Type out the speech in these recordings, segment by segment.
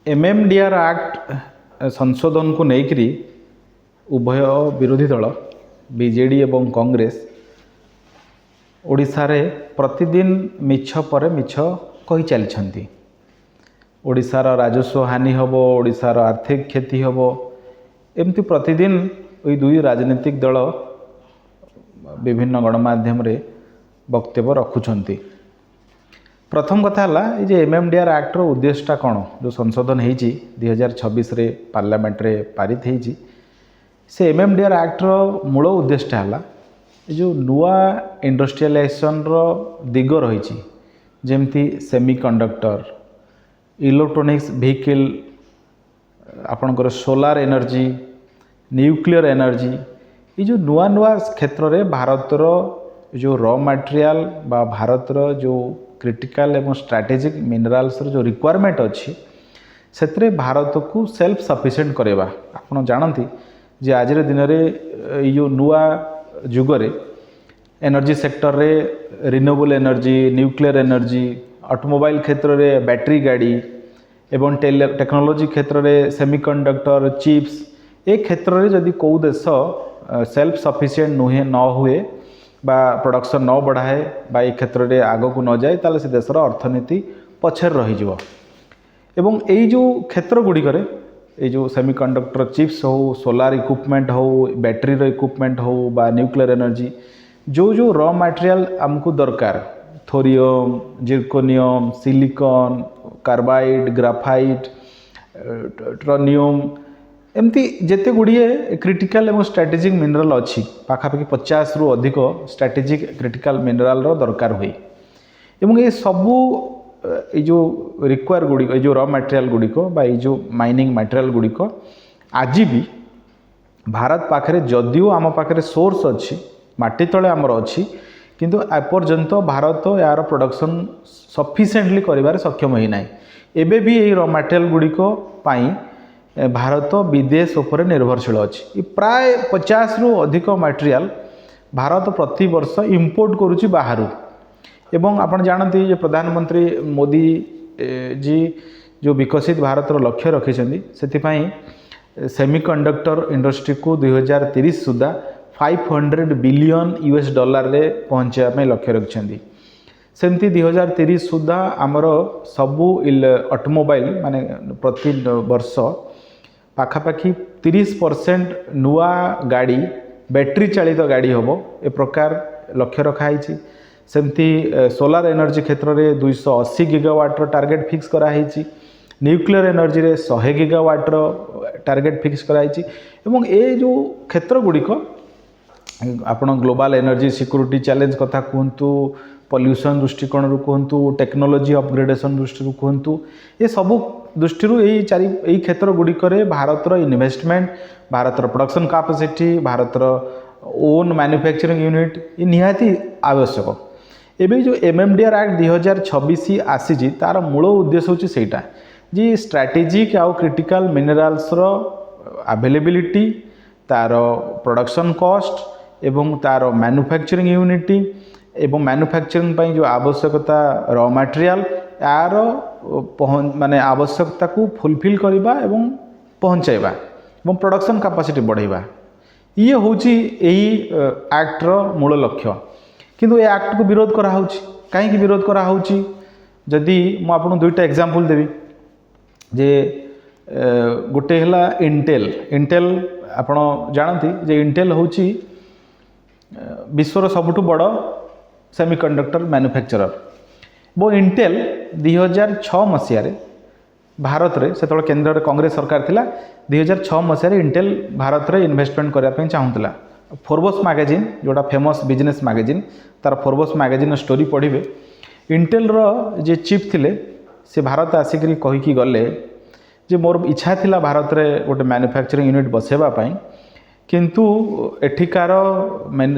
MMDR act संशोधन को लेकर उभय विरोधी दल बीजेडी एवं कांग्रेस ओडिशा रे प्रतिदिन मिछ पर मिछ कही चलती। ओडिशार राजस्व हानि हम, ओडिशार आर्थिक क्षति हम, एमती प्रतिदिन ये दुई राजनीतिक दल विभिन्न गणमाध्यम रे वक्तव्य रखुंट। प्रथम कथा है ये एमएमडीआर एक्टर उद्देश्यटा कौन, जो संशोधन हो 2026 रे पार्लियामेंट रे पारित हो से एमएमडीआर एक्टर मूल उद्देश्यटा है जो नुआ इंडस्ट्रियलाइजेशन रो दिग रही जमती सेमीकंडक्टर, इलेक्ट्रोनिक्स व्हीकल, आपणकर सोलार एनर्जी, न्यूक्लियर एनर्जी, ये जो नुआ नुआ क्षेत्र में भारतर जो रॉ मटेरियल बा भारतर जो क्रिटिकल एवं स्ट्रैटेजिक मिनरल्स जो रिक्वायरमेंट अच्छी से भारत को सेल्फ सफिशिएंट करवा। आपड़ जानती जे आज दिन में यो नुआ जुगरे एनर्जी सेक्टर रे renewable energy, nuclear energy, automobile क्षेत्र में बैटरी गाड़ी एवं टेक्नोलोजी क्षेत्र में सेमीकंडक्टर चिप्स, ए क्षेत्र में जदि कौ देश सेल्फ सफिशिएंट नुहे न हुए बा प्रोडक्शन न बढ़ाए बा ये क्षेत्र में आग को न जाए ताले से देशर अर्थनीति पछर रही जीवो। एवं यही जो क्षेत्र गुड़िकर ये जो सेमीकंडक्टर चिप्स हो, सोलार इक्विपमेंट हो, बैटरी रो इक्विपमेंट हो बा न्यूक्लियर एनर्जी, जो जो रॉ मटेरियल आमको दरकार, thorium, zirconium, silicon, carbide, graphite, ट्रोनियम, एमती जिते गुड़िए क्रिटिकल एवं स्ट्रैटेजिक मिनरल अच्छी पाखापाखि 50 रु अधिक स्ट्रैटेजिक क्रिटिकल मिनरल दरकार हुए। एवं ये सबू ये जो रिक्वायर गुड़िक, जो रॉ मटेरियल गुड़िक बा ये जो माइनिंग मटेरियल गुड़िक आज भी भारत पाखे जदिও आम पाखे सोर्स अच्छी माटी तले आमर अच्छी किंतु एपर्यंत भारत यार प्रोडक्शन सफिशिएंटली करिवार सक्षम होई नाही। एबे भी ये रॉ मटेरियल गुड़िक पाई भारत विदेश उपर निर्भरशील अच्छी। प्राय 50 रु अधिक मटेरियल भारत प्रति वर्ष इंपोर्ट करुच्ची बाहर। एवं आपण जानते जे प्रधानमंत्री मोदी जी जो विकसित भारत लक्ष्य रखिछन्ती सेथिपाई सेमीकंडक्टर इंडस्ट्री को 2030 सुधा 500 बिलियन यूएस डॉलर रे पहुँचापी लक्ष्य रखिछन्ती। सेमती 2030 सुधा आमर सबू ऑटोमोबाइल माने प्रति वर्ष पाखापाखि 30% नुआ गाड़ी बैटरी चालित गाड़ी हम ए प्रकार लक्ष्य रखाई। सेमती सोलार एनर्जी क्षेत्र में 280 गीगावाट टार्गेट फिक्स कराई, न्यूक्लियर एनर्जी रे 100 गीगावाट टार्गेट फिक्स कराई। एवं ए जो क्षेत्र गुड़िक आपण ग्लोबल एनर्जी सिक्योरिटी चैलेंज कथा कहतु, पॉल्यूशन दृष्टिकोण कहतु, टेक्नोलोजी अपग्रेडेशन दृष्टि कहतु, ये सबू दृष्टि यही क्षेत्र गुड़िकर भारतर इन्वेस्टमेंट, भारतर प्रोडक्शन कैपेसिटी, भारतर ओन मैन्युफैक्चरिंग यूनिट ये निहाती आवश्यक। एबे जो एमएमडीआर एक्ट 2026 आसी तार मूल उद्देश्य होची सेटा जी स्ट्रैटेजिक आउ क्रिटिकल मिनरल्स रो अवेलेबिलिटी, तार प्रोडक्शन कॉस्ट एवं तार मैन्युफैक्चरिंग यूनिटी एवं मैन्युफैक्चरिंग पई जो आवश्यकता रॉ मटेरियल यार माने आवश्यकता को फुलफिल करवा एवं पहुँचाइबा एवं प्रोडक्शन कैपेसिटी बढ़ाइबा, ये होची यही एक्टर मूल लक्ष्य। किंतु ये एक्ट को विरोध करा होची। कहीं विरोध करा होची जदि मु आपन दुईटा एग्जांपल देबी जे गोटे हला इंटेल आपण जानती जे इंटेल होची विश्वर सबुठु बड़ सेमीकंडक्टर मैन्युफैक्चरर। वो इंटेल 2006 मसीह भारत रे से केंद्र कांग्रेस सरकार थिला 2006 मसीह इंटेल भारत रे इन्वेस्टमेंट करने चाहूला। फोर्ब्स मैगजीन जोड़ा फेमस बिजनेस मैगजीन तार फोर्ब्स मैगजीन स्टोरी पढ़े इंटेल रो जे चीफ थिले से भारत आसिक कहीकि गले जे मोर इच्छा थिला भारत रे गोटे मैन्युफैक्चरिंग यूनिट बसेबा पाई किंतु एठिकार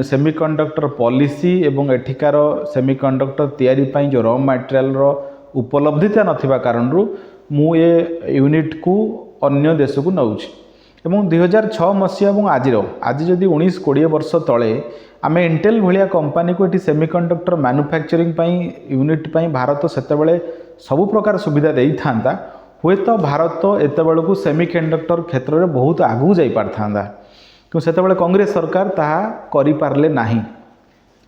सेमीकंडक्टर पॉलिसी एवं एठिकार सेमीकंडक्टर तैयारी पाई जो रॉ मटेरियल रो उपलब्धता नथिबा कारणरू मु ये यूनिट को अन्य देश को नौछि। एवं 2006 मसीहा और आज जदि 19-20 वर्ष तले आम इंटेल भाया कंपनी को ये सेमीकंडक्टर मैन्युफैक्चरिंग यूनिट पाई भारत सेतेबेले सबु प्रकार सुविधा दे था हुए तो भारत एत बेलू सेमिकंडक्टर क्षेत्र में बहुत आगू जा पारथा कि से कांग्रेस सरकार ताहा करि पारले नाही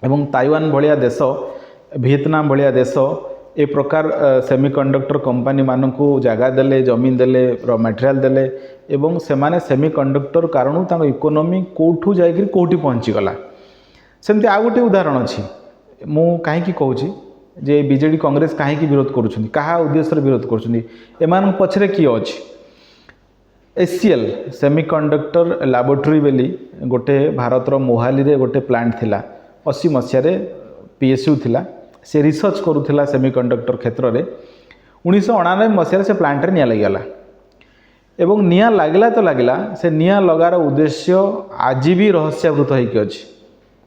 एवं ताइवान भलिया देश वियतनाम भलिया देश ए प्रकार सेमिकंडक्टर कंपनी मानकू जगह देले जमीन देले रॉ मटेरियल देले एवं से माने सेमिकंडक्टर कारण तांको इकोनॉमी कोठू जाइकरी कोठी पहुँची गला। सेमती आ गोटे उदाहरण अच्छी मु कहीं कहूँ जे बीजेडी कांग्रेस कहीं विरोध करुछंती कहा उद्देश्य विरोध करुछंती एमान पछरे किए अछि एसीएल सेमिकंडक्टर लैबोरेटरी बेली गोटे भारतर मोहाली रे गोटे प्लांट थिला 80 मसीह पीएसयू थिला से रिसर्च करुला सेमिकंडक्टर क्षेत्र में 1999 मसीह से प्लांट निया लगिगला एवं निया लागला तो लागला से निया लगार उद्देश्य आज भी रहस्यावृत होइके अछि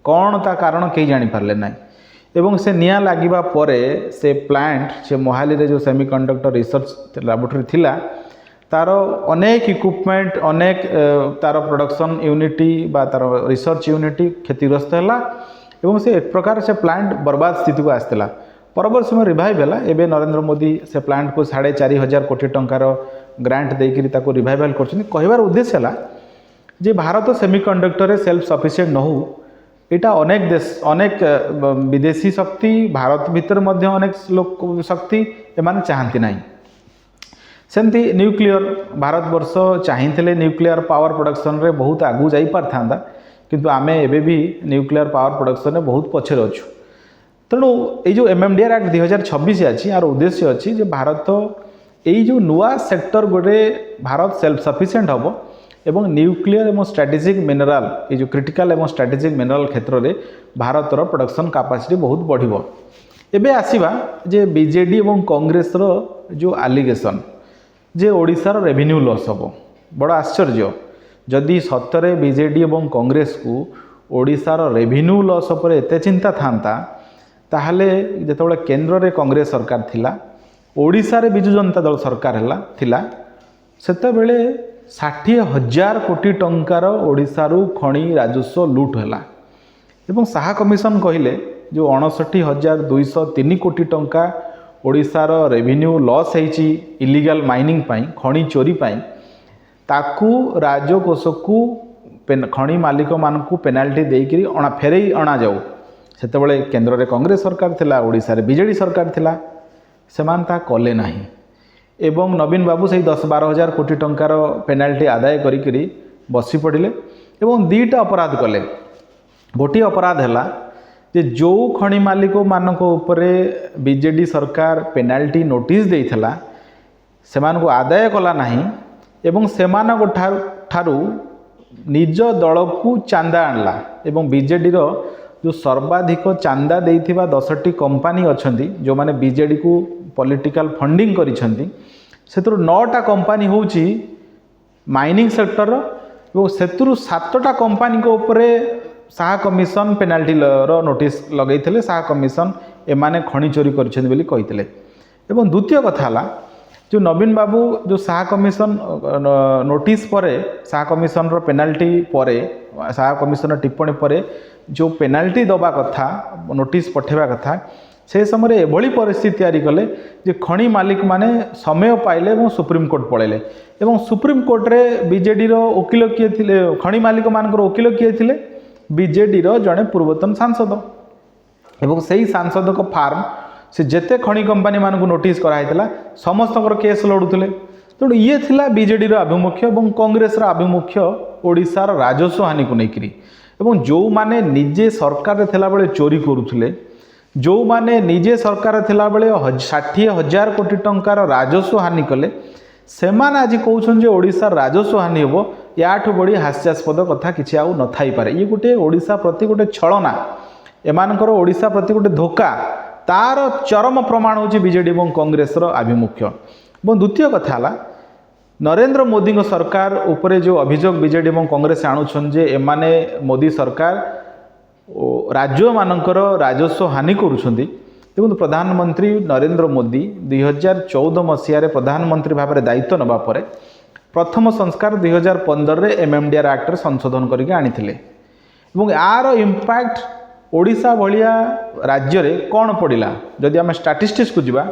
कौन ता कारण कहीं जानी पारले ना एवं से निया लागिबा परे से प्लांट से मोहाली रे जो सेमिकंडक्टर रिसर्च लैबोरेटरी थिला तार अनेक इक्विपमेंट अनेक तार प्रोडक्शन यूनिटी बा तार रिसर्च यूनिटी क्षतिग्रस्त है एवं से एक प्रकार से प्लांट बर्बाद स्थिति को आसला परवर्त समय रिवाइव है एवं नरेंद्र मोदी से प्लांट को 4,500 कोटी टंकार ग्रांट देकर रिवाइवल कर उद्देश्य है जे भारत सेमिकंडक्टर सेल्फ सफिशिएंट न हो यहाँ अनेक देश अनेक विदेशी शक्ति भारत भीतर मध्य अनेक लोक शक्ति एमाने चाहती ना सेमती न्यूक्लियर भारत वर्ष चाहिए न्यूक्लियर पावर प्रोडक्शन रे बहुत आगू जा पारथा किंतु आमे एबे भी न्यूक्लियर पावर प्रोडक्शन में बहुत पछरे अच्छु तेणु ये जो एमएमडीआर एक्ट 2026 अच्छी यार उद्देश्य अच्छी जे भारत यही जो नुआ सेक्टर गोटे भारत सेल्फ सफिशिएंट हम एवं न्यूक्लियर एवं स्ट्रेटेजिक मिनराल ये जो क्रिटिकल एवं स्ट्रेटेजिक मिनराल क्षेत्र में भारतर प्रोडक्शन कैपेसिटी बहुत बढ़िबो। एबे आसीबा जे बीजेडी एवं कांग्रेस रो जो एलिगेशन जे ओडिशार रेवेन्यू लॉस हम बड़ा आश्चर्य जदि सतरे बीजेडी एवं कांग्रेस को ओडिशार रेवेन्यू लॉस पर एते चिंता था ताहले जेतबेले केंद्र रे कांग्रेस सरकार थिला ओडिशा रे बिजु जनता दल सरकार थिला सेतेबेले 60,000 कोटी टंकार ओडिशारू खणी राजस्व लूट हैला एवं साहा कमिशन कहिले जो 59,203 कोटी टंका ओडिशार रेवेन्यू लॉस है इलीगल माइनिंग पाई खणी चोरी पाई ताकू राजकोष को खणी मालिक मानकू पेनाल्टी देकरी फेरई अणा जाऊ सेतेबेले केंद्र रे कांग्रेस सरकार थिला ओडिशा रे बीजेडी सरकार थिला सेमान ता कले नाही एवं नवीन बाबू से 10-12 हजार कोटी टंकार पेनाल्टी आदाय करी बसी पड़े एवं दुईटा अपराध कले गोटे अपराध है जे जो खणी मालिक मानक उपरे बीजेडी सरकार पेनाल्टी नोटिस देइथला सेमान को आदाय कला नाही एवं सेमान ठारू निज दल को चांदा आणला एवं बीजेडी रो जो सर्वाधिक चांदा देइथिबा 10टी कंपनी अछंती जो माने बीजेडी को पॉलिटिकल फंडिंग करिसंती सेतुर 9टा कंपनी होउची माइनिंग सेक्टर एवं सेतुर 7टा कंपनी को उपरे साहा कमिशन पेनाल्टी रो नोटिस लगैथिले साहा कमिशन एमाने खणी चोरी करिसंती बोली कहिथिले एवं द्वितीय कथा हला जो नवीन बाबू जो साहा कमिशन नोटिस परे साहा कमिशन रो पेनाल्टी परे साहा कमिशन टिप्पणी परे जो पेनाल्टी दबा कथा नोटिस पठेबा कथा से समय एभली परिस्थिति तैयारी कले जे खणी मालिक माने समय पाइले और सुप्रीम कोर्ट पळेले एवं सुप्रीम कोर्ट रे बीजेडी रो वकील किए थिले खणी मालिक मानकर वकील किए थिले बीजेडी रो जड़े पूर्वतन सांसद एवं सही सांसद को फार्म से जेते खणी कंपनी मानक नोटिस कराइला समस्त केस लड़ुले तेणु ये थिला बीजेडी रो आभिमुख्य और कांग्रेस रो आभिमुख्य ओडिशार राजस्व हानि को लेकरी एवं जो माने निजे सरकार थिला बेले चोरी करुले जो माने निजे सरकार थिला बेले 60,000 कोटी टंकार राजस्व हानि कले सेमाने आज कहउछन जे ओडिशार राजस्व हानि होबो याठू बड़ी हास्यास्पद कथा किछि आउ न थाई पारे ये गोटे ओडिशा प्रति गोटे छलना एमानकर ओडिशा प्रति गोटे धोखा तार चरम प्रमाण होची बीजेडी और कांग्रेस रो आभिमुख्य और द्वितीय कथा हला नरेंद्र मोदी सरकार उपरे जो अभियोग बीजेडी और कांग्रेस आणुछन जे एमाने मोदी सरकार राज्य मानकर राजस्व हानि करुछंती देखो प्रधानमंत्री नरेंद्र मोदी 2014 मसीह प्रधानमंत्री भाव में दायित्व नवा परे प्रथम संस्कार 2015 रे एमएमडीआर एक्ट संशोधन करके आनिथिले एवं यार इम्पैक्ट ओडिशा भलिया राज्य रे कौन पड़िला जदि आम स्टैटिस्टिक्स को जीवा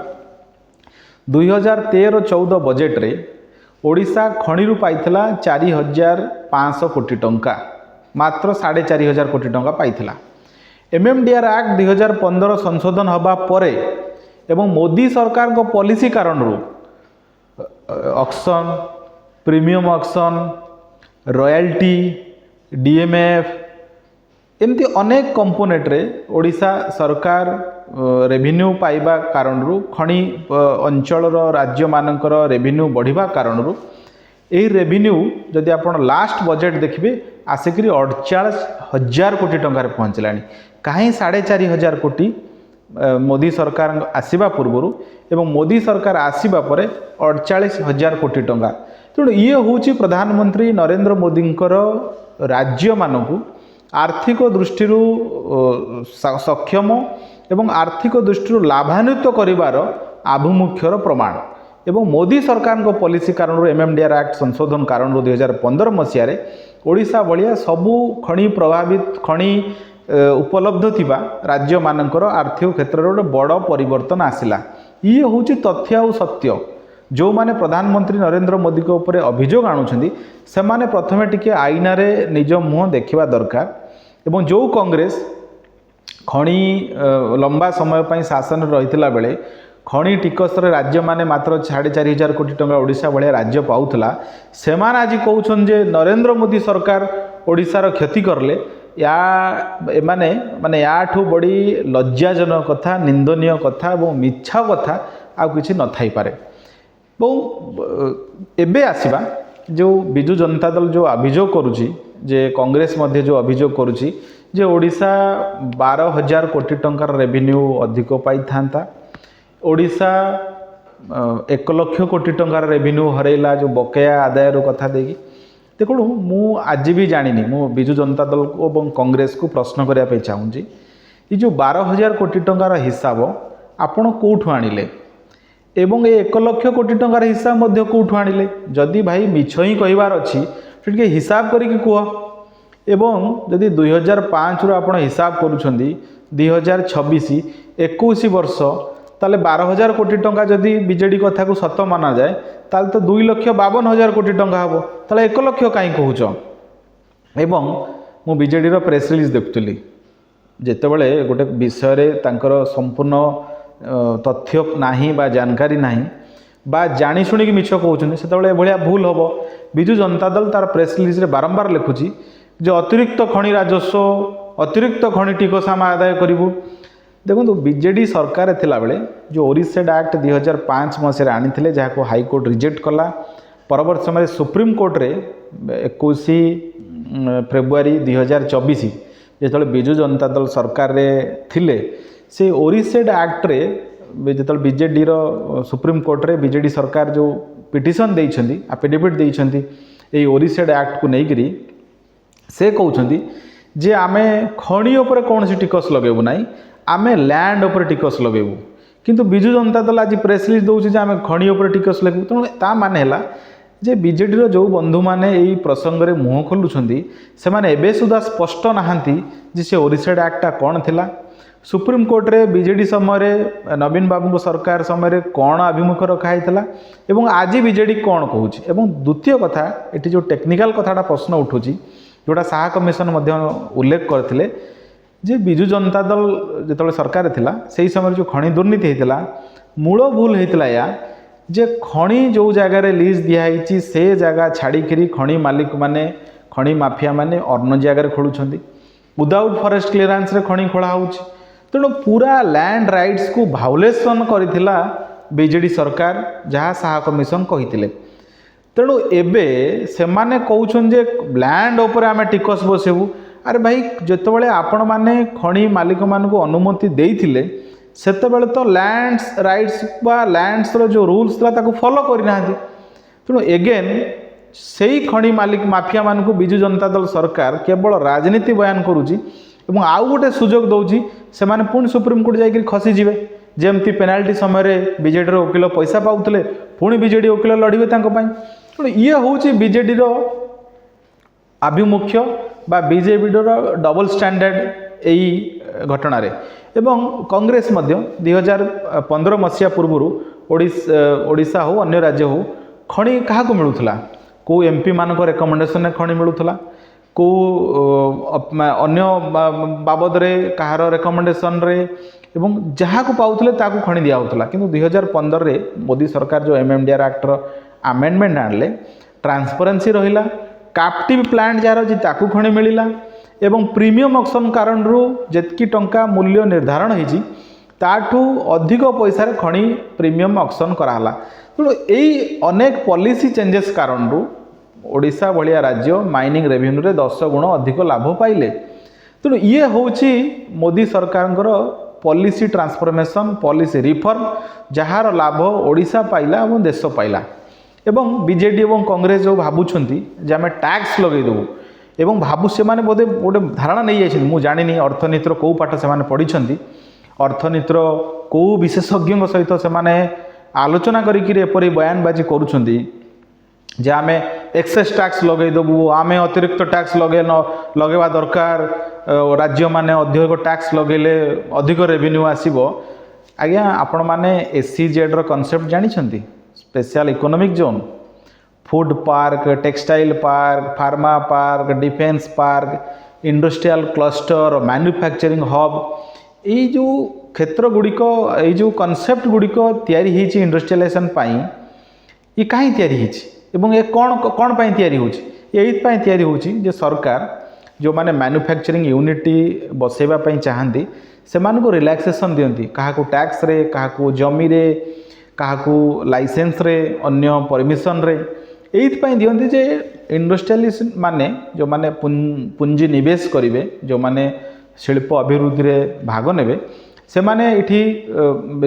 2013-14 बजेट रे ओडिशा खणिरू पाइथिला 4500 कोटी टंका, मात्र 4500 कोटी टंका पाइथिला। एमएमडीआर एक्ट 2015 संशोधन हवा परे एवं मोदी सरकार को पॉलिसी कारण auction, premium auction, royalty, DMF एमती अनेक कंपोनेंट रे ओडिशा सरकार रेवेन्यू पाइबा कारण खनि अंचल राज्य मानकर रेवेन्यू बढ़िबा कारण यही रेवेन्यू जदि आप लास्ट बजेट देखिए आसिक 48,000 कोटी टंकार पहुँचलानी। कहीं 4500 कोटी मोदी सरकार आसवा पूर्व एवं मोदी सरकार आसवा पर 48,000 कोटी टंका। तेणु ये हूँ प्रधानमंत्री नरेंद्र मोदी राज्य मानू आर्थिक दृष्टि सक्षम एवं आर्थिक दृष्टि लाभान्वित करिवार आभिमुख्यर प्रमाण एवं मोदी सरकार को पॉलिसी कारण एमएमडीआर एक्ट संशोधन कारण 2015 मसीह ओडिशा भलिया सबु खनि प्रभावित खनि उपलब्ध थिबा राज्य मानकर आर्थिक क्षेत्र में गोटे बड़ परिवर्तन आसिला। ये हूँ तथ्य और सत्य। जो माने प्रधानमंत्री नरेंद्र मोदी को ऊपर अभियोग आणुछंदी से माने प्रथमे टिके आईनारे निज मुह देखिबा दरकार एवं जो कांग्रेस खनि लंबा समय पर शासन रही बेले खनि टिकस राज्य माने मात्र 4500 कोटी टंका ओडिशा भाया राज्य पाउथला से माने आज कहउछन जे नरेंद्र मोदी सरकार ओडिशार क्षति करले या माने माने याठू बड़ी लज्जाजनक कथा, निंदनीय कथा और मिछा कथा आ किछि न थाई पारे। एबे आसीबा जो बिजु जनता दल जो अभियोग करुची जे कांग्रेस मध्य जो अभियोग करुची जे ओडिशा 12,000 कोटी टंकार रेवेन्यू अधिक पाई थांता, ओडिशा 1 लाख कोटी टंकार रेवेन्यू हरैला जो बकेया आदाय कथा देगी। देखो मु आज भी जानी मु बिजु जनता दल को और कांग्रेस को प्रश्न करने चाहूँगी ये जो 12,000 कोटी टंकार हिसाब आपण कौठु आनिले एवं ये 1 लाख कोटी टंकार हिसाब मध्य कौठु आनिले। जदि भाई मिछ ही कहबार अच्छी टे हिसाब करिक कह एवं जदि 2005 रु आपण हिसाब करुछंदी 2026 21 वर्ष ताले 12,000 कोटी टंका जदि बीजेडी कथा को सत माना जाए ताले तो 2,52,000 कोटी टंका हम ताले 1 लाख कहीं कहूच। एवं मु बीजेडी रो प्रेस रिलीज देखुली जेतेबेले गोटे विषय तांकर संपूर्ण तथ्य नाही बा जानकारी नाही बा जानी शुणी मिछ कहउछन सेतेबेले एभलिया भूल हबो। बिजु जनता दल तार प्रेस रिलीज रे बारंबार लिखुची जे अतिरिक्त खनि राजस्व अतिरिक्त खनि टिकस आम आदाय करूँ। देखो बीजेडी सरकार थिला बेले जो ओरिसेड एक्ट 2005 मसीह आनी जहाँ हाईकोर्ट रिजेक्ट कला परवर्त समय सुप्रीम कोर्ट रे 21 फेब्रुआरी 2024 जो बिजु जनता दल सरकार रे थिले से ओरिसेड एक्ट रे जो बीजेडी रो सुप्रीम कोर्ट रे बीजेडी सरकार जो पिटिशन देइछंदी एफिडेविट देइछंदी ए ओरिसेड एक्ट को लेकरी से कहउछंदी जे आमे खणी उपर कौन टिकस लगेबू ना आमे लैंड उपर टिकस लगेबू। किंतु बिजु जनता दल आज प्रेस रिलीज दउछि जे आमे खणी उपर टिकस लगेबू। तेणु ता माने हला जे बीजेडी रो जो बंधु माने एई प्रसंग रे मुह खोलुछंदी से माने एबे सुधा स्पष्ट नाहंती जे से ओरिसेड एक्टा कौन थिला। सुप्रीम कोर्ट रे बीजेडी समय रे नवीन बाबू सरकार समय रे कौन अभिमुख रखाई एवं आज बीजेडी कौन कहूँ। एवं द्वितीय कथा एटी जो टेक्निकल कथाटा प्रश्न उठुची जोटा शाह कमिशन उल्लेख करते जे बिजु जनता दल जो सरकार थिला से समय जो खनि दुर्नीति होता मूल भूल होता या जे खनि जो जगार लीज दिखाई से जगह छाड़ी खनि मालिक माने खनि माफिया माने अन्य जगार खोलुछंदी विदाउट फॉरेस्ट क्लीयरेंस रे खनि खोला होउछि। तेणु पूरा लैंड राइट्स को भाउलेसन करथिला बीजेडी सरकार जहाँ शाह कमिशन कहिथिले। तेणु एबे से माने कहउछन जे लैंड ऊपर आमे टिकस बसेबू। अरे भाई जितेबाला आपण मैंने खनि मालिक मान को अनुमति देइथिले सेतेबेले तो लैंड्स राइट्स बा लैंड्स रो जो रूल्स था ताको फॉलो करना। तेणु एगेन से ही खनि मालिक माफिया मान को बिजु जनता दल सरकार केवल राजनीति बयान करुच्ची एवं आउ गोटे सुजोग दौची से माने पुणी सुप्रीम कोर्ट जाकर खसीजे जमती पेनाल्टी समय बीजेडी वकिल पैसा पाऊले पुणी बीजेडी वकिल लड़े। तेणु ये हूँ बीजेडी आभिमुख्य बा बीजेपी डबल स्टैंडर्ड यही घटना रे। एवं कांग्रेस 2015 मसीहा पूर्व ओडिशा हो अन्य राज्य हो खଣି क्या मिलूला कौ एमपी मान रेकमेंडेशन खଣି मिलूला कौ अन्य बाबद कहार रेकमेंडेशन रे एवं जहाँ को पाउले ताकू खଣି दिया होता किंतु 2015 रे मोदी सरकार जो एमएमडीआर एक्टर आमेंडमेंट आणले ट्रांसपेरेंसी रहिला कैप्टिव प्लांट जार जी ताकू खଣି मिलिला एवं प्रीमियम ऑक्शन कारण जेतकी टंका मूल्य निर्धारण होईची ताठू अधिक पैसा खଣି प्रीमियम ऑक्शन कराला तेणु यही अनेक पॉलिसी चेंजेस कारण ओडिशा भाया राज्य माइनिंग रेवेन्यू रे 10 गुण अधिक लाभ पाइले तेणु ये होची मोदी सरकार policy transformation policy reform jar लाभ ओडिशा पाइला और देश पाइला एवं बीजेडी और कांग्रेस जो भावुंट आम टैक्स लगेदेवु एवं भावु से बोधे गोटे धारणा नहीं जाइए मुझे जानी अर्थनीतिर कौ पाठ से पढ़ी अर्थनीतिर कौ विशेषज्ञ सहित से आलोचना करी बयानबाजी करुँच जे आम एक्सेस टैक्स लगेदेवु आम अतिरिक्त टैक्स लगेवा दरकार राज्य माने अधिक टैक्स लगेले अधिक रेवेन्यू आसीबो आज्ञा आपण माने एससीजेड रो कॉन्सेप्ट जानी छंती special economic zone food park textile park pharma park defence park industrial cluster manufacturing hub ये जो क्षेत्र गुड़िक ये जो कॉन्सेप्ट गुड़िक तैयारी होती इंडस्ट्रियलाइजेशन पाई ये कहीं तैयारी होती एवं ये कौन पाई तैयारी होची यही तैयारी होची जे सरकार जो माने मैन्युफैक्चरिंग यूनिट बसैबा पई चाहंती से मानको रिलैक्सेशन दियंती काहाकू टैक्स रे काहाकू जमी रे काहाकू लाइसेंस रे अन्य परमिशन रे एइथ दियंती जे इंडस्ट्रियलिस्ट माने जो माने पुंजी निवेश करिवे जो माने शिल्प अभिवृद्धि रे भाग नेबे से माने इठी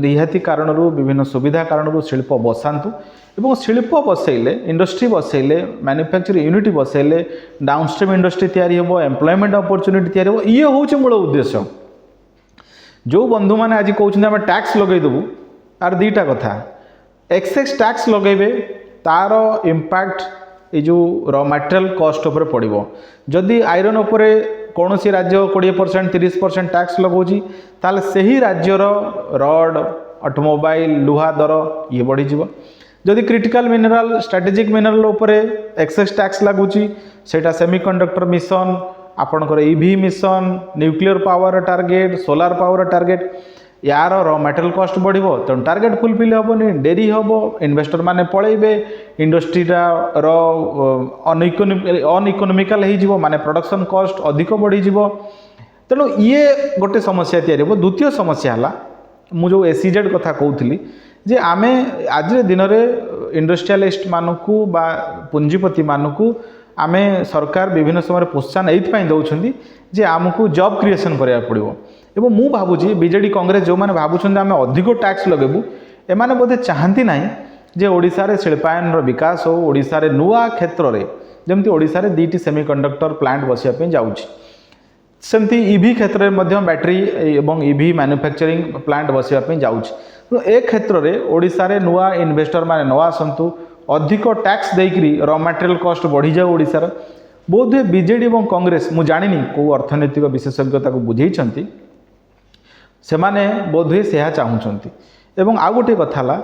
रिहाती कारण विभिन्न सुविधा कारण शिल्प बसातु एवं शिल्प बसैले इंडस्ट्री बसैले मैन्युफैक्चरिंग यूनिट बसैले डाउनस्ट्रीम इंडस्ट्री तैयारी हो एम्प्लॉयमेंट अपॉर्चुनिटी तैयारी हो ये हूँ मूल उद्देश्य जो बंधु मैंने आज कहते आम टैक्स लगेदेवु आर दीटा कथा एक्सेस टैक्स लगेबे तार इम्पैक्ट ये जो रॉ मटेरियल कॉस्ट उपर पड़ो जदि आयरन उपर कौन सी राज्य 20% 30% टैक्स लगाऊँगी ताल से ही राज्यर रड ऑटोमोबाइल लुहा दर ये बढ़ीज जदि क्रिटिकल मिनरल स्ट्रेटेजिक मिनरल उपर एक्सेस टैक्स लगुच सेटा सेमीकंडक्टर मिशन आपणकर EV mission nuclear power target solar power target यार रॉ मटेरियल कॉस्ट बढ़ो तेणु टार्गेट फुलफिल हेनी डेरी हम इन्वेस्टर माने पलैबे इंडस्ट्रीटा अनइकोनोमिकल हो माने प्रोडक्शन कॉस्ट अधिक बढ़ी तेणु ये गोटे समस्या तैयारी हो द्वितीय समस्या है मुझे एसीजेड कथा कहूली जे आमे आज दिन में इंडस्ट्रियलिस्ट मानकू बा पुंजीपति मानकू आमे सरकार विभिन्न समय प्रोत्साहन ये दौरान जे आमको जॉब क्रिएशन कराया पड़ो एवं मु भावुची बीजेडी कांग्रेस जो मैंने भावुं आम अधिक टैक्स लगेबू एमाने बोधे चाहती ना जे ओडिशा रे शिल्पायन विकास हो ओडिशा रे नुआ क्षेत्र में जमती ओडिशा रे 2टी सेमीकंडक्टर प्लांट बसापी जाऊँगी सेमती ईवी क्षेत्र में बैटरी एवं ईवी मैन्युफैक्चरिंग प्लांट बसापी जाऊँगी तो ए क्षेत्र में ओडिशा रे नुआ इन्वेस्टर माने न आसतु अधिक टैक्स देकरी रॉ मटेरियल कॉस्ट बढ़ी जाऊ ओडिशार बोधे बीजेडी और कांग्रेस मु जानिनी को अर्थनैतिक विशेषज्ञता को बुझेइछंती से माने बोधे से चाहूँगी एवं आउ गोटे कथा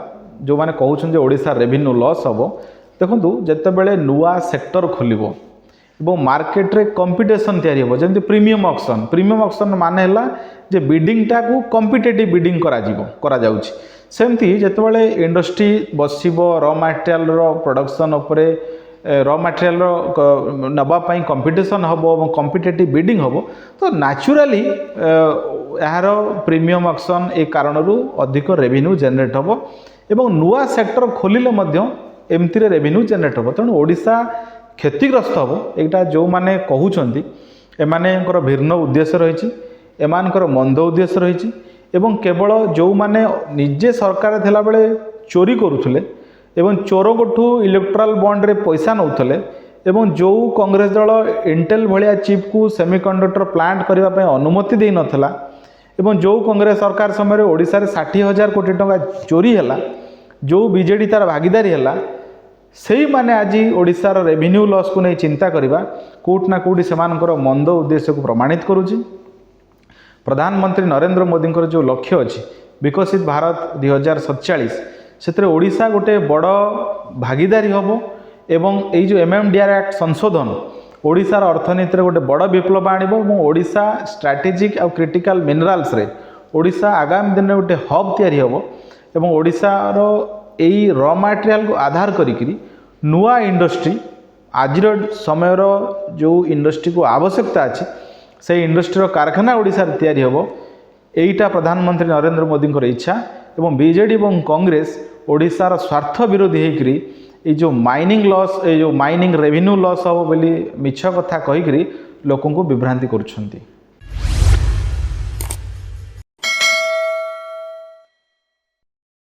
जो मैंने कहते ओडिशा रेवेन्यू लॉस हम देखो जितेबले नुआ सेक्टर खोल मार्केट रे कंपटीशन तैयारी हो जमी प्रीमियम ऑक्शन माने जे बिडिंगटा को कॉम्पिटिटिव बिडिंग करा जाउछि सेमती जितेबाला इंडस्ट्री बसब रॉ मटेरियल प्रोडक्शन उपरे रॉ मटेरियल नवापाई कंपटीशन हम और कॉम्पिटिटिव बिडिंग हम तो नेचुराली यार प्रीमियम ऑक्शन ए कारण अधिक रेवेन्यू जनरेट हम एवं नुआ सेक्टर खोलिले एमती रेवेन्यू जनरेट हम तेणु ओडिशा क्षतिग्रस्त हम यहाँ जो मैंने कहते एमानकर भिन्न उद्देश्य रही एमानकर मंद उद्देश्य रही एवं केवल जो मैंने निजे सरकार थिला बेले चोरी करुले एवं चोर गोठू इलेक्ट्राल बॉन्ड रे पैसा नौले एवं जो कांग्रेस दल इंटेल भाया चिप को सेमीकंडक्टर प्लांट करने अनुमति दे नथिला एवं जो कांग्रेस सरकार समय ओडिशा रे 60,000 कोटी टंका चोरी है जो बीजेडी तार भागीदारी है से माने आज ओडिशार रेवेन्यू लॉस को नहीं चिंता करवा कोट ना कोटी से मंद उद्देश्य को प्रमाणित करुच्ची। प्रधानमंत्री नरेंद्र मोदी जो लक्ष्य अच्छी विकसित भारत 2047 से ओडिशा गोटे बड़ भागीदारी हम एवं यही जो MMDR एक्ट संशोधन ओडिशार अर्थनीति गोटे बड़ विप्लव आणव ओडिशा स्ट्राटेजिक आ क्रिटिकल मिनराल्स रे ओडिशा आगामी दिन में गोटे हब तैयारी हम एवं ओडिशार यही र मटेरियल को आधार करी नुआ इंडस्ट्री आज समय जो इंडस्ट्री को आवश्यकता अच्छी से इंडस्ट्री कारखाना ओडिशा तैयारी हम यहीटा प्रधानमंत्री नरेंद्र मोदी इच्छा एवं बीजेडी और कांग्रेस ओडिशार स्वार्थ विरोधी होकर ये जो माइनिंग लॉस ये जो माइनिंग रेवेन्यू लॉस हम बोली मिछ कथा कहीकि लोक को विभ्रांति करुछंती।